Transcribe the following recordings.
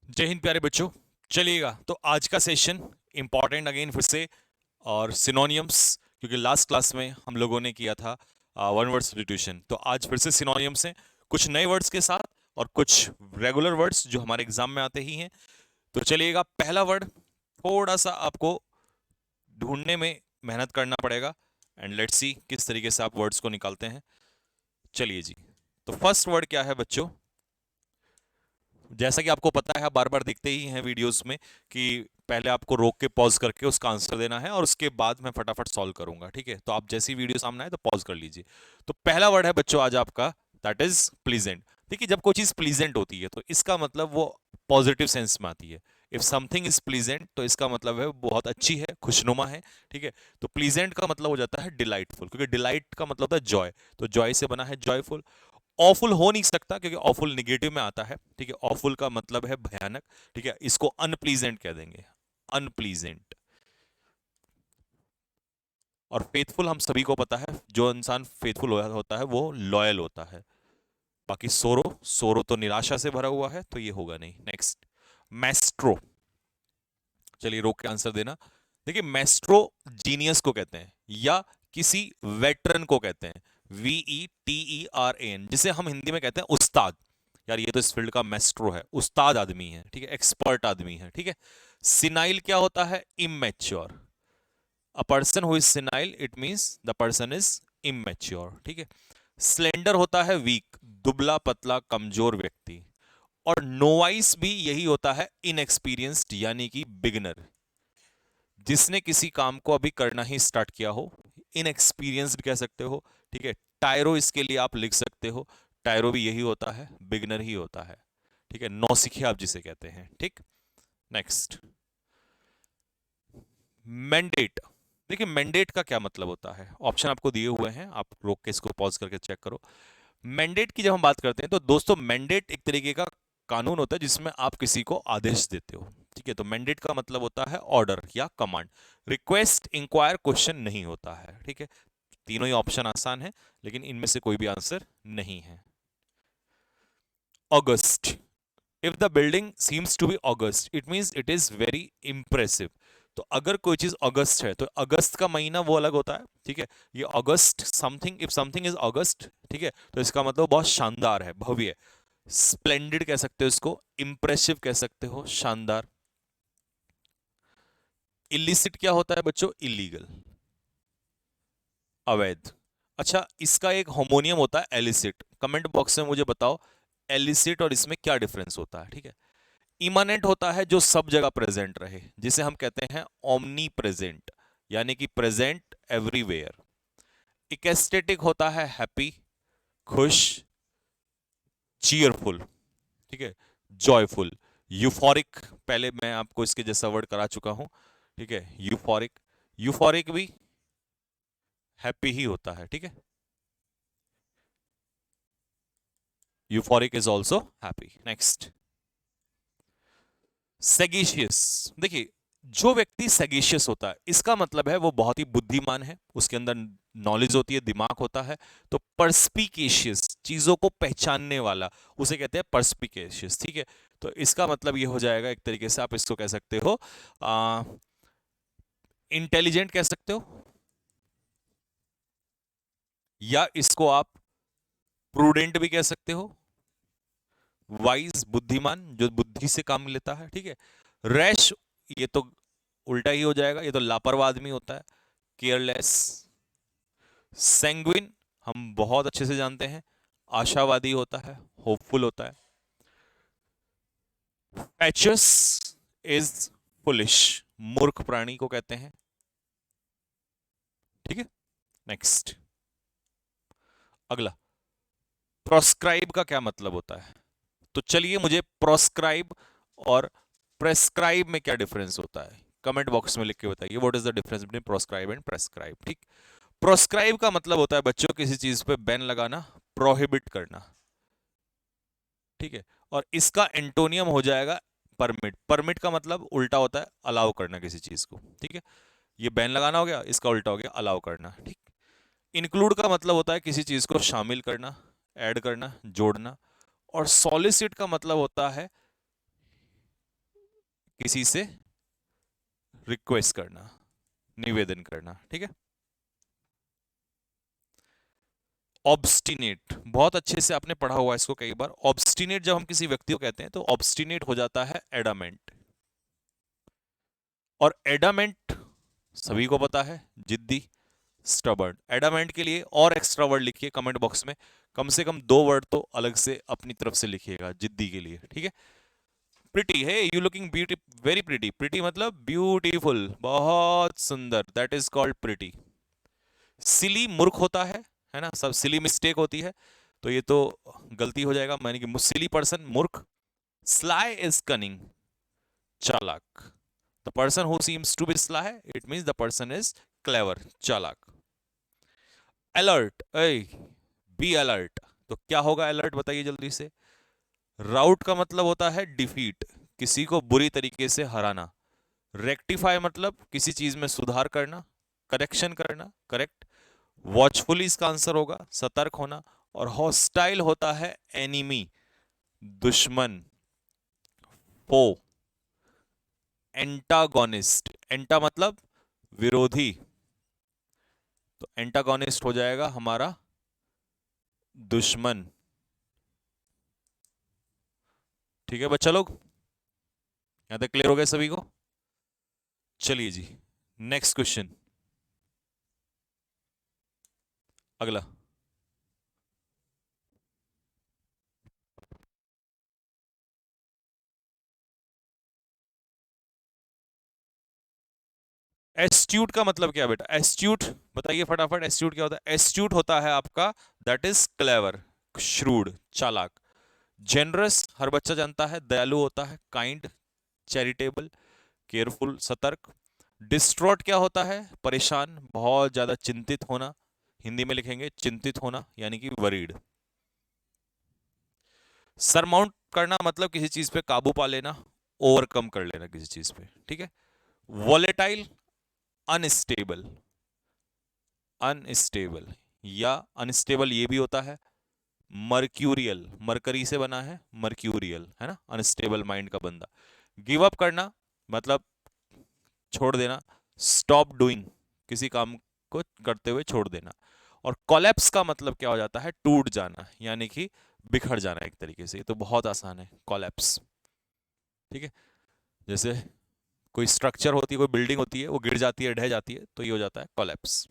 जय हिंद प्यारे बच्चों। चलिएगा तो आज का सेशन इंपॉर्टेंट अगेन फिर से, और सिनोनियम्स, क्योंकि लास्ट क्लास में हम लोगों ने किया था वन वर्ड सब्स्टिट्यूशन। तो आज फिर से सिनोनियम्स हैं, कुछ नए वर्ड्स के साथ और कुछ रेगुलर वर्ड्स जो हमारे एग्जाम में आते ही हैं। तो चलिएगा, पहला वर्ड थोड़ा सा आपको ढूंढने में मेहनत करना पड़ेगा, एंड लेट्स सी किस तरीके से आप वर्ड्स को निकालते हैं। चलिए जी, तो फर्स्ट वर्ड क्या है बच्चों? जैसा कि आपको पता है, आप बार बार देखते ही हैं वीडियोस में कि पहले आपको रोक के पॉज करके उसका आंसर देना है और उसके बाद मैं फटाफट सॉल्व करूंगा। ठीक है, तो आप जैसी वीडियो सामने आए तो पॉज कर लीजिए। तो पहला वर्ड है बच्चों आज आपका, दैट इज प्लीजेंट। देखिए, जब कोई चीज प्लीजेंट होती है तो इसका मतलब वो पॉजिटिव सेंस में आती है। इफ समथिंग इज प्लीजेंट तो इसका मतलब है वो बहुत अच्छी है, खुशनुमा है। ठीक है, तो प्लीजेंट का मतलब हो जाता है डिलाइटफुल, क्योंकि डिलाइट का मतलब होता है जॉय, तो जॉय से बना है जॉयफुल। ऑफुल हो नहीं सकता क्योंकि ऑफुल निगेटिव में आता है। ठीक है, ऑफुल का मतलब है भयानक। ठीक है, इसको अनप्लीजेंट कह देंगे, अनप्लीजेंट। और फेथफुल हम सभी को पता है, जो इंसान फेथफुल होता है वो लॉयल होता है। बाकी सोरो, सोरो तो निराशा से भरा हुआ है, तो ये होगा नहीं। Next, Maestro. चलिए रोक के आंसर देना। देखिए, मैस्ट्रो जीनियस को कहते हैं या किसी वेटरन को कहते हैं, VETERAN, जिसे हम हिंदी में कहते हैं उस्ताद। यार ये तो इस फील्ड का मैस्ट्रो है, उस्ताद आदमी है। ठीक है, एक्सपर्ट आदमी है। ठीक है, सिनाइल क्या होता है? Immature. A person who is senile, it means the person is immature. ठीक है, स्लेंडर होता है वीक, दुबला पतला कमजोर व्यक्ति। और नोवाइस भी यही होता है, इनएक्सपीरियंस्ड यानी कि बिगिनर, जिसने किसी काम को अभी करना ही स्टार्ट किया हो, इनएक्सपीरियंस्ड कह सकते हो। ठीक है, टायरो इसके लिए आप लिख सकते हो, टायरो भी यही होता है, बिगनर ही होता है। ठीक है, नौसिखिया आप जिसे कहते हैं। ठीक, नेक्स्ट, मैंडेट। देखिए, मैंडेट का क्या मतलब होता है? ऑप्शन आपको दिए हुए हैं, आप रोक के इसको पॉज करके चेक करो। मैंडेट की जब हम बात करते हैं तो दोस्तों, मैंडेट एक तरीके का कानून होता है जिसमें आप किसी को आदेश देते हो। ठीक है, तो मैंडेट का मतलब होता है ऑर्डर या कमांड। रिक्वेस्ट, इंक्वायर, क्वेश्चन नहीं होता है। ठीक है, तीनों ही ऑप्शन आसान है, लेकिन इनमें से कोई भी आंसर नहीं है। August. If the building seems to be august, it means it is very impressive. तो अगर कोई चीज अगस्त है तो अगस्त का महीना वो अलग होता है। ठीक है, ये अगस्त समथिंग, इफ समथिंग इज अगस्त, ठीक है, तो इसका मतलब बहुत शानदार है, भव्य। स्प्लेंडेड कह सकते हो इसको, इंप्रेसिव कह सकते हो, शानदार। इलिसिट क्या होता है बच्चों? इलीगल, अवैध। अच्छा, इसका एक होमोनियम होता है एलिसिट। कमेंट बॉक्स में मुझे बताओ एलिसिट और इसमें क्या डिफरेंस होता है। ठीक है, इमानेंट होता है जो सब जगह प्रेजेंट रहे, जिसे हम कहते हैं ओमनी प्रेजेंट, यानी कि प्रेजेंट एवरीवेयर। इकेस्टेटिक होता है हैप्पी, खुश, चीयरफुल। ठीक है, जॉयफुल। यूफोरिक, पहले मैं आपको इसके जैसा वर्ड करा चुका हूं। ठीक है, यूफोरिक, यूफोरिक भी हैप्पी ही होता है। ठीक है, euphoric is also happy. Next, sagacious. देखिए, जो व्यक्ति सेगिशियस होता है इसका मतलब है वो बहुत ही बुद्धिमान है, उसके अंदर नॉलेज होती है, दिमाग होता है। तो परस्पिकेशियस, चीजों को पहचानने वाला, उसे कहते हैं परस्पिकेशियस। ठीक है, तो इसका मतलब ये हो जाएगा, एक तरीके से आप इसको कह सकते हो इंटेलिजेंट कह सकते हो, या इसको आप प्रूडेंट भी कह सकते हो। वाइज, बुद्धिमान, जो बुद्धि से काम लेता है। ठीक है, रैश, ये तो उल्टा ही हो जाएगा, ये तो लापरवाह आदमी होता है, केयरलेस। सैंग्विन, हम बहुत अच्छे से जानते हैं, आशावादी होता है, होपफुल होता है। फैचस इज फुलिश, मूर्ख प्राणी को कहते हैं। ठीक है, नेक्स्ट, अगला, प्रोस्क्राइब का क्या मतलब होता है? तो चलिए, मुझे प्रोस्क्राइब और प्रेस्क्राइब में क्या डिफरेंस होता है कमेंट बॉक्स में लिख के बताइए। What is the difference between proscribe and prescribe? ठीक, प्रोस्क्राइब का मतलब होता है बच्चों किसी चीज पे बैन लगाना, प्रोहिबिट करना। ठीक है, और इसका एंटोनियम हो जाएगा परमिट। परमिट का मतलब उल्टा होता है अलाउ करना किसी चीज को। ठीक है, ये बैन लगाना हो गया, इसका उल्टा हो गया अलाउ करना। ठीक, इंक्लूड का मतलब होता है किसी चीज को शामिल करना, ऐड करना, जोड़ना। और सॉलिसिट का मतलब होता है किसी से रिक्वेस्ट करना, निवेदन करना, ठीक है। ऑब्स्टिनेट, बहुत अच्छे से आपने पढ़ा हुआ है इसको कई बार। ऑब्स्टिनेट जब हम किसी व्यक्ति को कहते हैं तो ऑब्स्टिनेट हो जाता है एडामेंट। और एडामेंट सभी को पता है, जिद्दी, स्टबर्न। एडामेंट के लिए और एक्स्ट्रा वर्ड लिखिए कमेंट बॉक्स में, कम से कम 2 वर्ड तो अलग से अपनी तरफ से लिखिएगा जिद्दी के लिए, ठीक है। प्रिटी है, you looking beauty, very pretty. Pretty मतलब ब्यूटीफुल, बहुत सुंदर, दैट इज कॉल्ड प्रिटी। सिली मूर्ख होता है ना, सब सिली मिस्टेक होती है, तो ये तो गलती हो जाएगा, मैंने कि सिली पर्सन मूर्ख। स्लाई इज कनिंग, चालाक। The person who seems to be sly, it means the person is clever, चालाक। अलर्ट, बी अलर्ट, तो क्या होगा अलर्ट बताइए जल्दी से। राउट का मतलब होता है डिफीट, किसी को बुरी तरीके से हराना। रेक्टिफाई मतलब किसी चीज में सुधार करना, करेक्शन करना, करेक्ट। वॉचफुली इसका आंसर होगा, सतर्क होना। और हॉस्टाइल होता है एनिमी, दुश्मन, फो। एंटागोनिस्ट, एंटा मतलब विरोधी, तो एंटागोनिस्ट हो जाएगा हमारा दुश्मन, ठीक है बच्चा लोग, यहां तक क्लियर हो गया सभी को। चलिए जी, नेक्स्ट क्वेश्चन, अगला। एस्ट्यूट का मतलब क्या बेटा, एस्ट्यूट बताइए फटाफट, एस्ट्यूट क्या होता है। एस्ट्यूट होता है आपका, दैट इज क्लेवर, श्रूड, चालाक। जेनरस हर बच्चा जानता है, दयालु होता है, काइंड, चैरिटेबल, केयरफुल, सतर्क। डिस्ट्रॉट क्या होता है, परेशान, बहुत ज्यादा चिंतित होना, हिंदी में लिखेंगे चिंतित होना, यानी कि वरीड। सरमाउंट करना मतलब किसी चीज पे काबू पा लेना, ओवरकम कर लेना किसी चीज पे, ठीक है। वॉलेटाइल, अनस्टेबल, अनस्टेबल या अनस्टेबल ये भी होता है। मर्क्यूरियल, मरकरी से बना है, मर्क्यूरियल है ना, अनस्टेबल माइंड का बंदा। गिव अप करना मतलब छोड़ देना। स्टॉप डूइंग, किसी काम को करते हुए छोड़ देना। और कोलैप्स का मतलब क्या हो जाता है, टूट जाना, यानी कि बिखर जाना एक तरीके से। ये तो बहुत आसान है, कोलैप्स, ठीक है। जैसे कोई स्ट्रक्चर होती है, कोई बिल्डिंग होती है, वो गिर जाती है, ढह जाती है, तो ये हो जाता है कोलैप्स।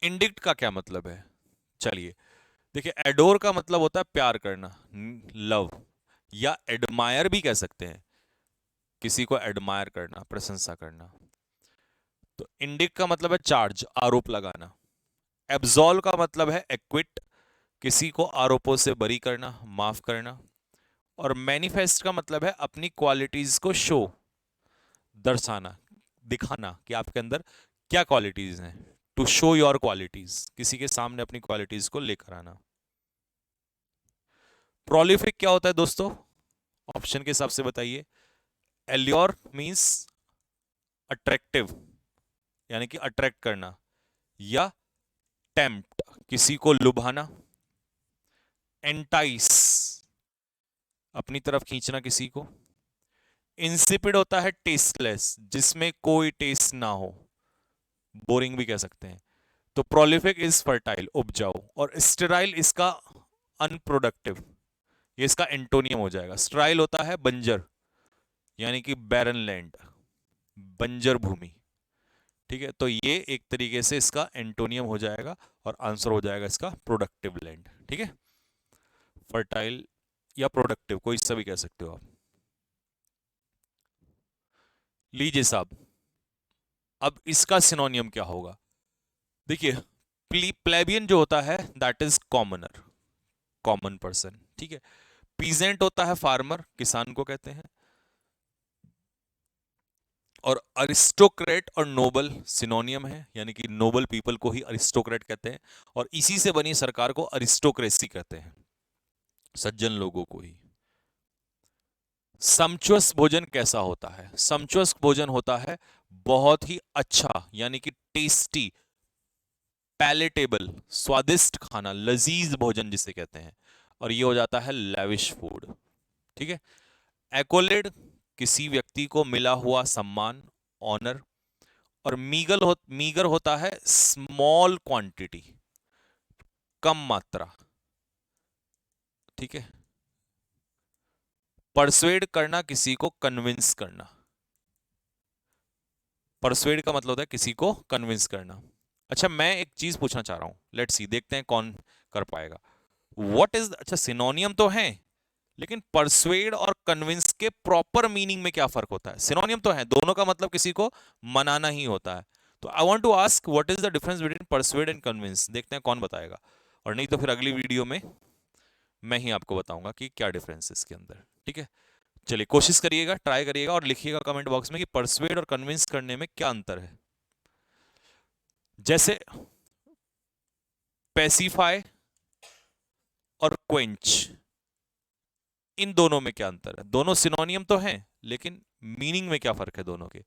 इंडिक्ट का क्या मतलब है, चलिए देखिए। एडोर का मतलब होता है प्यार करना, लव, या एडमायर भी कह सकते हैं, किसी को एडमायर करना, प्रशंसा करना। तो इंडिक्ट का मतलब है चार्ज, आरोप लगाना। एब्सॉल्व का मतलब है एक्विट, किसी को आरोपों से बरी करना, माफ करना। और मैनिफेस्ट का मतलब है अपनी क्वालिटीज को शो, दर्शाना, दिखाना कि आपके अंदर क्या क्वालिटीज हैं। टू शो योर क्वालिटीज, किसी के सामने अपनी क्वालिटीज को लेकर आना। प्रोलिफिक क्या होता है दोस्तों, ऑप्शन के हिसाब से बताइए। एल्योर मींस अट्रैक्टिव, यानी कि अट्रैक्ट करना, या टेम्प्ट, किसी को लुभाना। एंटाइस, अपनी तरफ खींचना किसी को। इंसिपिड होता है टेस्टलेस, जिसमें कोई टेस्ट ना हो, बोरिंग भी कह सकते हैं। तो प्रोलिफिक इज फर्टाइल, उपजाऊ। और स्टेराइल इसका अनप्रोडक्टिव, ये इसका एंटोनियम हो जाएगा। स्टेराइल होता है बंजर, यानी कि बैरन लैंड, बंजर भूमि, ठीक है। तो ये एक तरीके से इसका एंटोनियम हो जाएगा, और आंसर हो जाएगा इसका प्रोडक्टिव लैंड, ठीक है। फर्टाइल या प्रोडक्टिव, कोई सा भी कह सकते हो आप। लीजिए साहब, अब इसका सिनोनियम क्या होगा। देखिए, प्लेबियन जो होता है that is commoner, common person, ठीक है। पीजेंट होता है फार्मर, किसान को कहते हैं। और अरिस्टोक्रेट और नोबल सिनोनियम है, यानी कि नोबल पीपल को ही अरिस्टोक्रेट कहते हैं, और इसी से बनी सरकार को अरिस्टोक्रेसी कहते हैं, सज्जन लोगों को ही। सम्चुअस भोजन कैसा होता है, सम्चुअस भोजन होता है बहुत ही अच्छा, यानी कि टेस्टी, पैलेटेबल, स्वादिष्ट खाना, लजीज भोजन जिसे कहते हैं। और ये हो जाता है लैविश फूड, ठीक है। एकोलेड किसी व्यक्ति को मिला हुआ सम्मान, ऑनर। और मीगर होता है स्मॉल क्वांटिटी, कम मात्रा। ठीक है। परसुएड करना, किसी को कन्विंस करना। परसुएड का मतलब होता है किसी को कन्विंस करना। अच्छा, मैं एक चीज पूछना चाह रहा हूं, लेट्स सी, देखते हैं कौन कर पाएगा। व्हाट इज, अच्छा सिनोनियम तो है, लेकिन परसुएड और कन्विंस के प्रॉपर मीनिंग में क्या फर्क होता है? सिनोनियम तो है, दोनों का मतलब किसी को मनाना ही होता है। तो I want to ask what is the difference between persuade and convince. देखते हैं कौन बताएगा, और नहीं तो फिर अगली वीडियो में मैं ही आपको बताऊंगा कि क्या डिफरेंस है इसके अंदर। ठीक है, चलिए कोशिश करिएगा, ट्राई करिएगा और लिखिएगा कमेंट बॉक्स में कि परसुएड और कन्विंस करने में क्या अंतर है। जैसे पेसिफाई और क्वेंच, इन दोनों में क्या अंतर है? दोनों सिनोनियम तो हैं, लेकिन मीनिंग में क्या फर्क है दोनों के?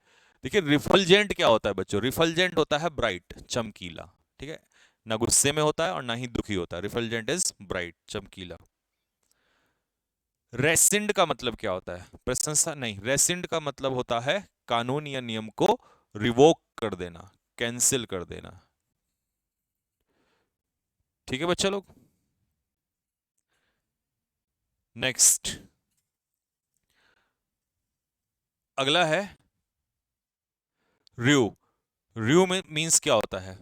देखिए, रिफल्जेंट क्या होता है बच्चों? रिफल्जेंट होता है ब्राइट, चमकीला। ठीक है, ना गुस्से में होता है और ना ही दुखी होता है। रिफल्जेंट इज ब्राइट, चमकीला। रेसिंड का मतलब क्या होता है? प्रशंसा नहीं, रेसिंड का मतलब होता है कानून या नियम को रिवोक कर देना, कैंसिल कर देना। ठीक है बच्चा लोग, नेक्स्ट अगला है र्यू। र्यू में मींस क्या होता है?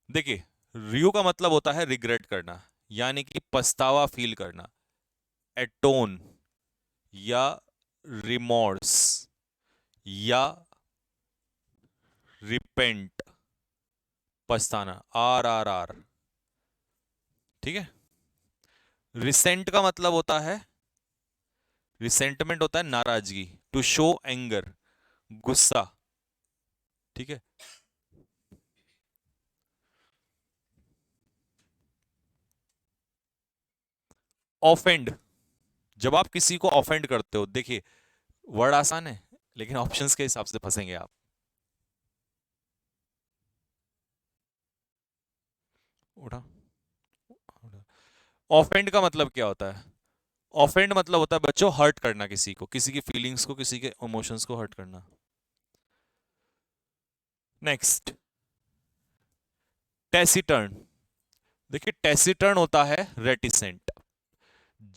देखिए, र्यू का मतलब होता है रिग्रेट करना, यानी कि पछतावा फील करना, एटोन या रिमोर्स या रिपेंट, पछताना, आर आर आर। ठीक है। रिसेंट का मतलब होता है, रिसेंटमेंट होता है नाराजगी, टू शो एंगर, गुस्सा। ठीक है। ऑफेंड, जब आप किसी को ऑफेंड करते हो, देखिए वर्ड आसान है लेकिन ऑप्शंस के हिसाब से फंसेंगे आप। उठा, ऑफेंड का मतलब क्या होता है? ऑफेंड मतलब होता है बच्चों हर्ट करना, किसी को, किसी की फीलिंग्स को, किसी के इमोशंस को हर्ट करना। Next, taciturn. देखिए, टेसिटर्न होता है रेटिसेंट।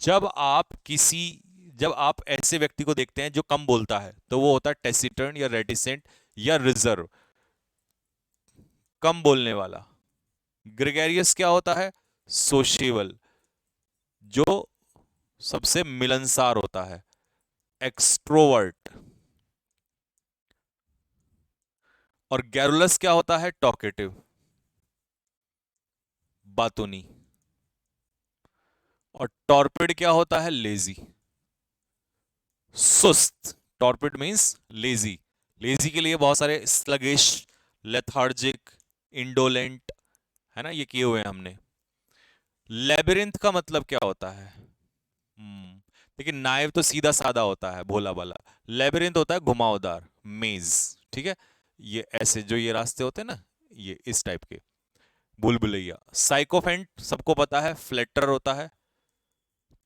जब आप किसी जब आप ऐसे व्यक्ति को देखते हैं जो कम बोलता है, तो वो होता है टेसिटर्न या रेटिसेंट या रिजर्व, कम बोलने वाला। ग्रेगेरियस क्या होता है? सोशेबल, जो सबसे मिलनसार होता है। एक्सट्रोवर्ट। और गैरुलस क्या होता है? टॉकेटिव, बातूनी। और टॉर्पिड क्या होता है? लेजी, सुस्त। Torpid means lazy. लेजी के लिए बहुत सारे स्लगिश, लेथार्जिक, इंडोलेंट, है ना, ये किए हुए हैं हमने। लेबिरिंथ का मतलब क्या होता है? लेकिन नाइव तो सीधा साधा होता है, भोला भाला। लेबिरिंथ होता है घुमावदार, मेज। ठीक है, ये ऐसे जो ये रास्ते होते हैं ना, ये इस टाइप के। भूल भुलैया। साइकोफेंट सबको पता है, फ्लैटर होता है,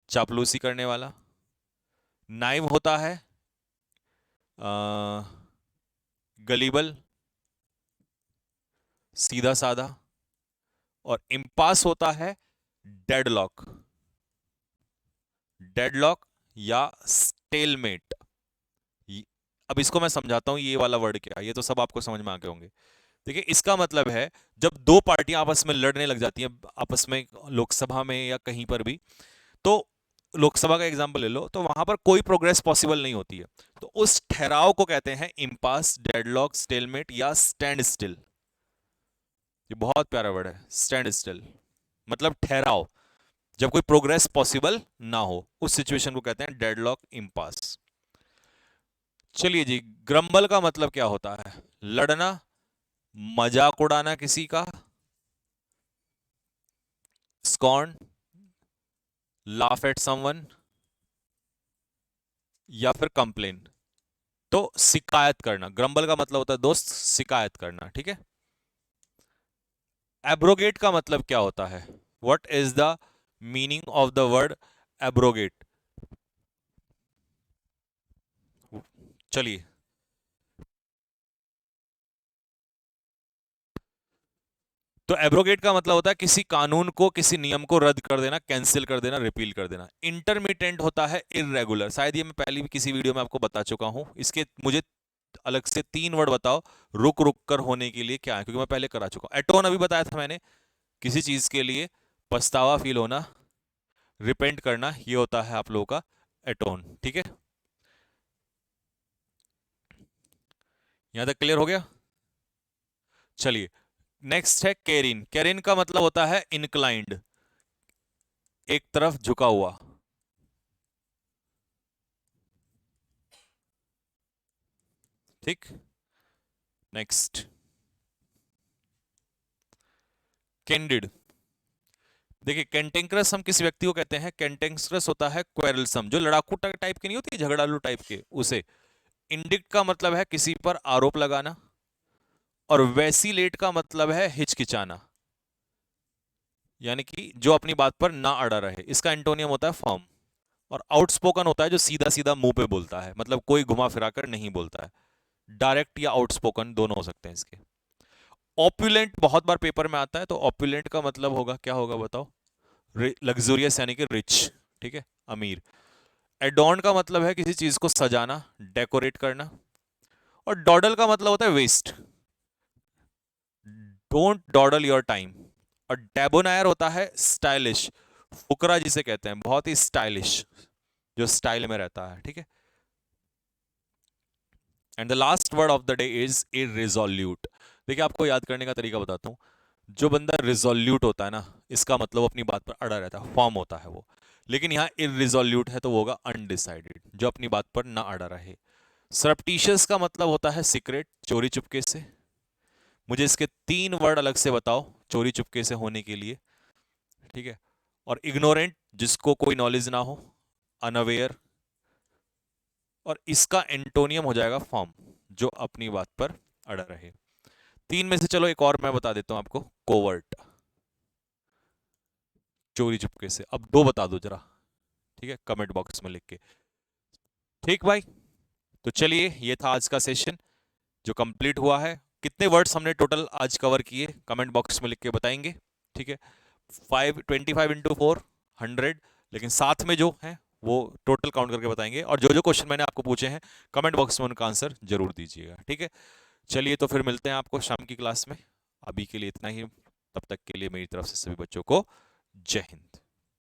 चापलूसी करने वाला। नाइव होता है गलीबल, सीधा साधा। और इम्पास होता है डेडलॉक, डेडलॉक या स्टेलमेट। अब इसको मैं समझाता हूं, ये वाला वर्ड क्या है, ये तो सब आपको समझ में आ गए होंगे। देखिए, इसका मतलब है जब दो पार्टियां आपस में लड़ने लग जाती हैं, आपस में, लोकसभा में या कहीं पर भी, तो लोकसभा का एग्जांपल ले लो, तो वहां पर कोई प्रोग्रेस पॉसिबल नहीं होती है। तो उस ठहराव को कहते हैं इम्पास, डेडलॉक, स्टेलमेट या स्टैंड स्टिल। ये बहुत प्यारा वर्ड है, स्टैंड स्टिल, मतलब ठहराव, जब कोई प्रोग्रेस पॉसिबल ना हो, उस सिचुएशन को कहते हैं डेडलॉक, इम्पास। चलिए जी, ग्रम्बल का मतलब क्या होता है? लड़ना, मजाक उड़ाना किसी का, स्कॉर्न, लाफ एट समवन, या फिर कंप्लेन। तो शिकायत करना, ग्रम्बल का मतलब होता है दोस्त शिकायत करना। ठीक है। एब्रोगेट का मतलब क्या होता है? What is the meaning of the word abrogate. चलिए, तो एब्रोगेट का मतलब होता है किसी कानून को, किसी नियम को रद्द कर देना, कैंसिल कर देना, रिपील कर देना। इंटरमिटेंट होता है इररेगुलर। शायद ये मैं पहले भी किसी वीडियो में आपको बता चुका हूं। इसके मुझे अलग से 3 वर्ड बताओ रुक रुक कर होने के लिए क्या है, क्योंकि मैं पहले करा चुका हूं। एटोन अभी बताया था मैंने, किसी चीज के लिए पछतावा फील होना, रिपेंट करना, ये होता है आप लोगों का एटोन। ठीक है, यहां तक क्लियर हो गया। चलिए, नेक्स्ट है केरिन। केरिन का मतलब होता है इंक्लाइंड, एक तरफ झुका हुआ। ठीक, नेक्स्ट कैंडिड। देखिए, कैंटेंक्रस हम किस व्यक्ति को कहते हैं? कैंटेंक्रस होता है क्वेरलसम, जो लड़ाकू टाइप के नहीं होती, झगड़ालू टाइप के, उसे। इंडिक्ट का मतलब है किसी पर आरोप लगाना, और वैसिलेट का मतलब है हिचकिचाना, यानी कि जो अपनी बात पर ना अड़ा रहे। इसका एंटोनियम होता है फर्म। और आउटस्पोकन होता है जो सीधा सीधा मुंह पे बोलता है, मतलब कोई घुमा फिरा कर नहीं बोलता है। डायरेक्ट या आउटस्पोकन दोनों हो सकते हैं इसके। ऑप्युलेंट बहुत बार पेपर में आता है, तो ऑप्युलेंट का मतलब होगा, क्या होगा बताओ? लग्जूरियस यानी कि रिच। ठीक है, अमीर। एडॉर्न का मतलब है किसी चीज को सजाना, डेकोरेट करना। और डॉडल का मतलब होता है वेस्ट, डोंट डॉडल योर टाइम। और डेबोनायर होता है स्टाइलिश, फुकरा जिसे कहते हैं, बहुत ही स्टाइलिश, जो स्टाइल में रहता है। ठीक है, and the last word of the day is irresolute. देखिए, आपको याद करने का तरीका बताता हूं। जो बंदा रिजोल्यूट होता है ना, इसका मतलब अपनी बात पर अड़ा रहता है, फॉर्म होता है वो। लेकिन यहाँ इररिजोल्यूट है तो वो होगा अनडिसाइडेड, जो अपनी बात पर ना अड़ा रहे। सरप्टिशियस का मतलब होता है सीक्रेट, चोरी चुपके से। मुझे इसके 3 वर्ड अलग से बताओ चोरी चुपके से होने के लिए। ठीक है, और इग्नोरेंट, जिसको कोई नॉलेज ना हो, अनअवेयर। और इसका एंटोनियम हो जाएगा फॉर्म, जो अपनी बात पर अड़ा रहे। 3 में से चलो एक और मैं बता देता हूं आपको, कोवर्ट, चोरी चुपके से। अब 2 बता दो जरा, ठीक है, कमेंट बॉक्स में लिख के। ठीक भाई, तो चलिए, ये था आज का सेशन जो कंप्लीट हुआ है। कितने वर्ड्स हमने टोटल आज कवर किए, कमेंट बॉक्स में लिख के बताएंगे। ठीक है, 25 × 4 100, लेकिन साथ में जो है वो टोटल काउंट करके बताएंगे। और जो जो क्वेश्चन मैंने आपको पूछे हैं, कमेंट बॉक्स में उनका आंसर जरूर दीजिएगा। ठीक है, चलिए, तो फिर मिलते हैं आपको शाम की क्लास में। अभी के लिए इतना ही, तब तक के लिए मेरी तरफ से सभी बच्चों को जय हिंद।